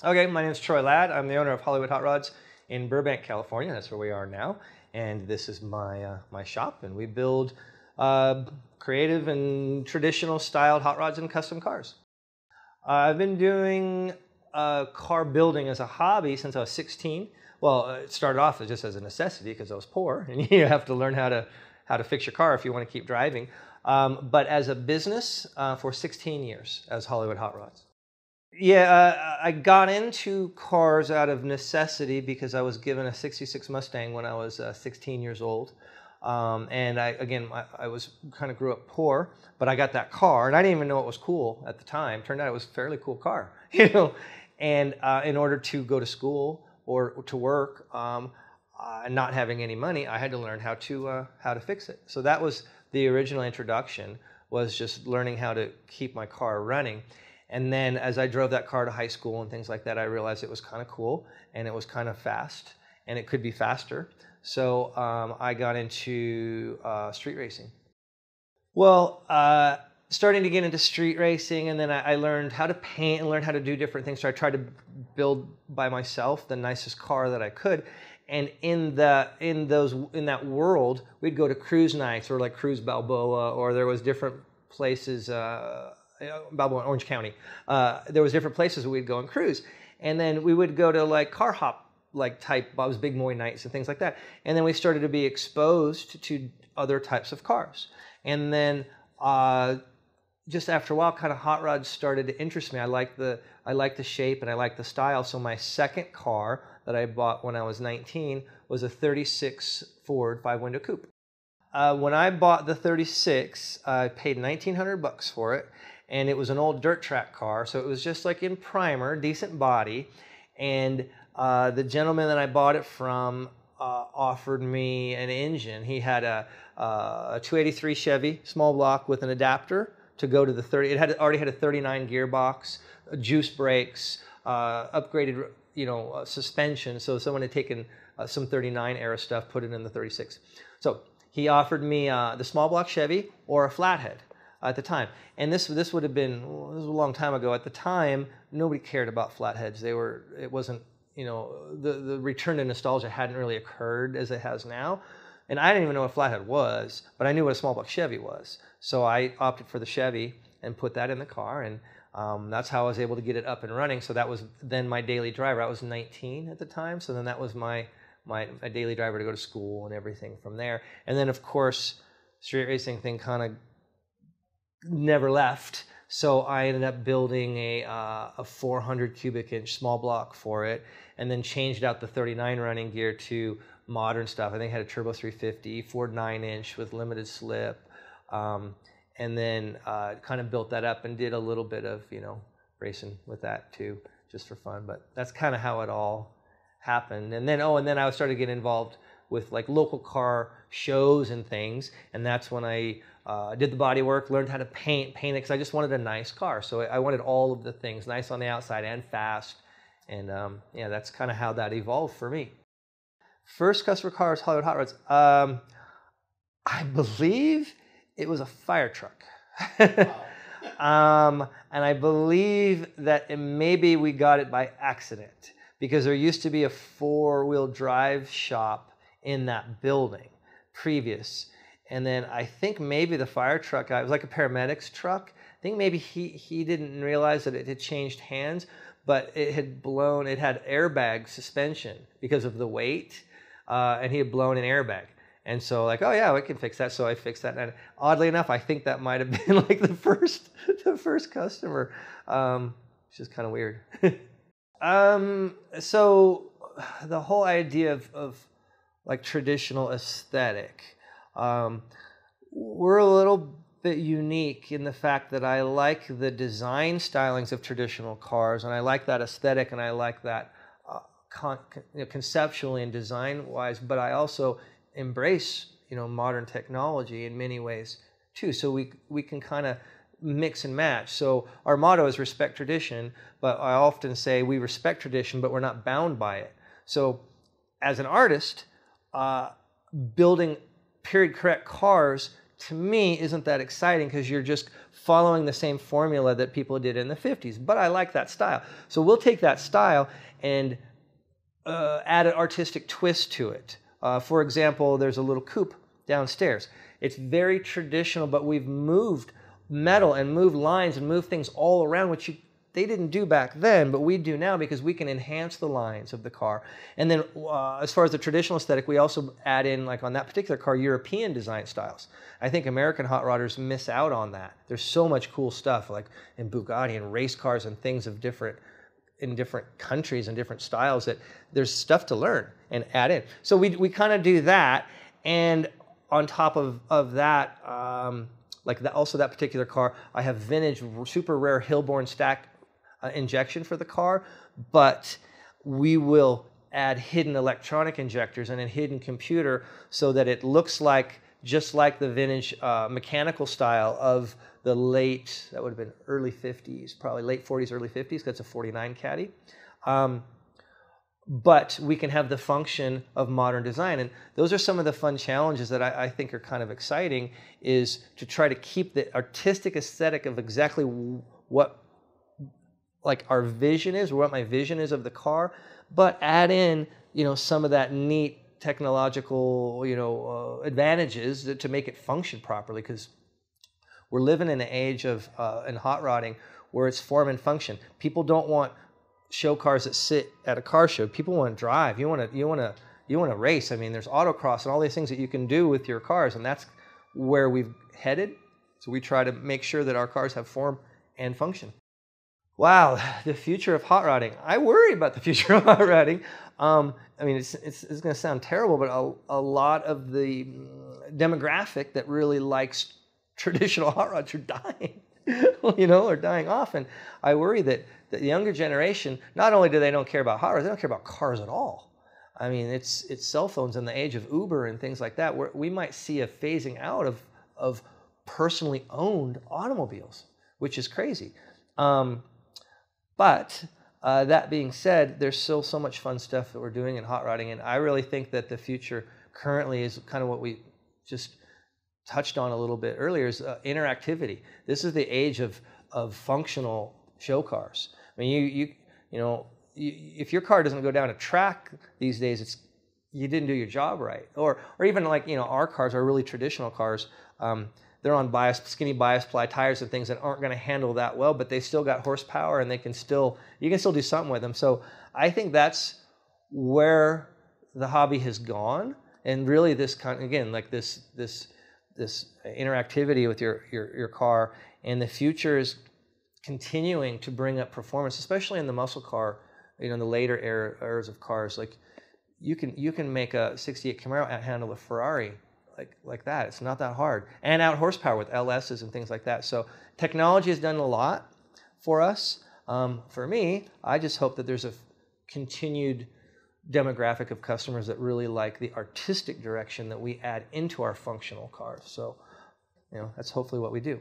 Okay, my name is Troy Ladd. I'm the owner of Hollywood Hot Rods in Burbank, California. That's where we are now. And this is my shop, and we build creative and traditional styled hot rods and custom cars. I've been doing car building as a hobby since I was 16. Well, it started off just as a necessity because I was poor, and you have to learn how to fix your car if you want to keep driving. But as a business, for 16 years as Hollywood Hot Rods. Yeah, I got into cars out of necessity because I was given a '66 Mustang when I was 16 years old. And I was kind of grew up poor, but I got that car, and I didn't even know it was cool at the time. Turned out it was a fairly cool car, you know. And in order to go to school or to work, not having any money, I had to learn how to fix it. So that was the original introduction, was just learning how to keep my car running. And then as I drove that car to high school and things like that, I realized it was kind of cool and it was kind of fast and it could be faster. So I got into street racing. Well, starting to get into street racing, and then I learned how to paint and learned how to do different things. So I tried to build by myself the nicest car that I could. And in that world, we'd go to cruise nights, or like Cruise Balboa, or there was different places. Balboa, Orange County. There was different places we'd go and cruise, and then we would go to like car hop, like type Bob's Big Boy nights and things like that. And then we started to be exposed to other types of cars, and then just after a while, kind of hot rods started to interest me. I liked the shape and I liked the style. So my second car that I bought when I was 19 was a '36 Ford 5-window coupe. When I bought the 36, I paid $1,900 for it. And it was an old dirt track car, so it was just like in primer, decent body. And the gentleman that I bought it from offered me an engine. He had a 283 Chevy small block with an adapter to go to the 30. It already had a 39 gearbox, juice brakes, upgraded suspension. So someone had taken some 39 era stuff, put it in the 36. So he offered me the small block Chevy or a flathead at the time. And this would have been, this was a long time ago. At the time, nobody cared about flatheads. It wasn't, the return to nostalgia hadn't really occurred as it has now. And I didn't even know what a flathead was, but I knew what a small block Chevy was. So I opted for the Chevy and put that in the car, and that's how I was able to get it up and running. So that was then my daily driver. I was 19 at the time, so then that was my daily driver to go to school and everything from there. And then, of course, street racing thing kind of never left, so I ended up building a 400 cubic inch small block for it, and then changed out the 39 running gear to modern stuff. I think it had a turbo 350 Ford 9-inch with limited slip, and then kind of built that up and did a little bit of racing with that too, just for fun. But that's kind of how it all happened. And then I started getting involved with like local car shows and things, and that's when I did the body work, learned how to paint it, because I just wanted a nice car. So I wanted all of the things, nice on the outside and fast. And yeah, that's kind of how that evolved for me. First customer car was Hollywood Hot Rods. I believe it was a fire truck. And I believe that maybe we got it by accident, because there used to be a 4-wheel drive shop in that building previous. And then I think maybe the fire truck guy, it was like a paramedics truck. I think maybe he didn't realize that it had changed hands, but it had airbag suspension because of the weight, and he had blown an airbag. And so like, oh yeah, we can fix that. So I fixed that. And oddly enough, I think that might have been like the first customer, which is kind of weird. So the whole idea of like traditional aesthetic, we're a little bit unique in the fact that I like the design stylings of traditional cars, and I like that aesthetic, and I like that conceptually and design-wise, but I also embrace modern technology in many ways too. So we can kind of mix and match. So our motto is respect tradition, but I often say we respect tradition, but we're not bound by it. So as an artist, building period correct cars to me isn't that exciting because you're just following the same formula that people did in the 50s. But I like that style. So we'll take that style and add an artistic twist to it. For example, there's a little coupe downstairs. It's very traditional, but we've moved metal and moved lines and moved things all around, which they didn't do back then, but we do now because we can enhance the lines of the car. And then as far as the traditional aesthetic, we also add in, like on that particular car, European design styles. I think American hot rodders miss out on that. There's so much cool stuff like in Bugatti and race cars and things of in different countries and different styles that there's stuff to learn and add in. So we kind of do that. And on top of that, also that particular car, I have vintage, super rare Hilborn stack injection for the car, but we will add hidden electronic injectors and a hidden computer so that it looks like just like the vintage mechanical style of the late, that would have been early 50s, probably late 40s, early 50s, that's a 49 Caddy. But we can have the function of modern design. And those are some of the fun challenges that I think are kind of exciting, is to try to keep the artistic aesthetic of exactly what like our vision is, or what my vision is of the car, but add in, some of that neat technological, advantages to make it function properly, because we're living in an age of, in hot rodding, where it's form and function. People don't want show cars that sit at a car show. People want to drive. You want to race. I mean, there's autocross and all these things that you can do with your cars, and that's where we've headed. So we try to make sure that our cars have form and function. Wow, the future of hot rodding. I worry about the future of hot rodding. I mean, it's going to sound terrible, but a lot of the demographic that really likes traditional hot rods are dying, are dying off. And I worry that the younger generation, not only do they don't care about hot rods, they don't care about cars at all. I mean, it's cell phones in the age of Uber and things like that, where we might see a phasing out of personally owned automobiles, which is crazy. But that being said, there's still so much fun stuff that we're doing in hot rodding, and I really think that the future currently is kind of what we just touched on a little bit earlier, is interactivity. This is the age of functional show cars. I mean, if your car doesn't go down a track these days, you didn't do your job right. Or even like, our cars are really traditional cars. They're on skinny bias ply tires and things that aren't going to handle that well, but they still got horsepower and you can still do something with them. So I think that's where the hobby has gone, and really this kind, again, like this interactivity with your car, and the future is continuing to bring up performance, especially in the muscle car, the later eras of cars. Like you can make a 68 Camaro outhandle a Ferrari like that. It's not that hard. And out horsepower with LSs and things like that. So technology has done a lot for us. For me, I just hope that there's a continued demographic of customers that really like the artistic direction that we add into our functional cars. So, that's hopefully what we do.